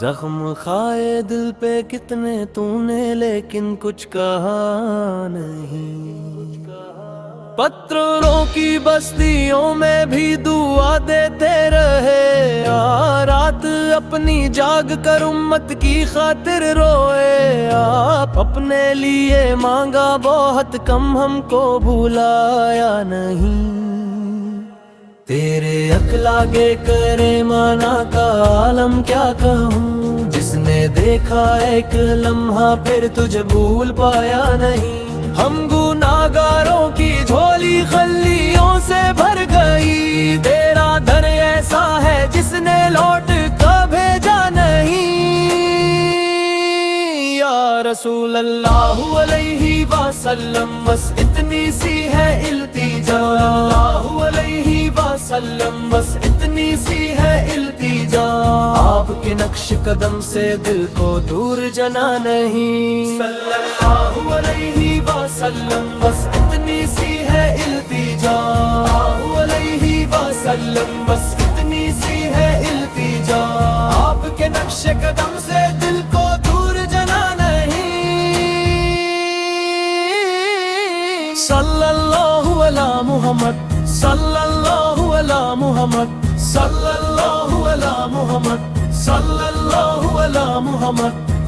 زخم کھائے دل پہ کتنے تو نے لیکن کچھ کہا نہیں، پتھروں کی بستیوں میں بھی دعا دیتے رہے، رات اپنی جاگ کر امت کی خاطر روئے، آپ اپنے لیے مانگا بہت کم ہم کو بھولایا نہیں، تیرے اخلاقے کرے مانا کا عالم کیا کہوں، جس نے دیکھا ایک لمحہ پھر تجھے بھول پایا نہیں، ہم گناہگاروں کی جھولی خلیوں سے بھر گئی، تیرا در ایسا ہے جس نے لوٹ کر بھیجا نہیں، یا رسول اللہ علیہ وسلم بس اتنی سی ہے التجا، اللہ علیہ وسلم بس اتنی سی ہے التجا، آپ کے نقش قدم سے دل کو دور جنا نہیں، صلی اللہ علیہ وسلم بس اتنی سی ہے التجا، اللہ علیہ وسلم بس اتنی سی ہے التجا، آپ کے نقش قدم سے دل کو دور جنا نہیں، صلی اللہ علی محمد، صلی اللہ علی محمد، صلی اللہ علی محمد، صلی اللہ علی محمد۔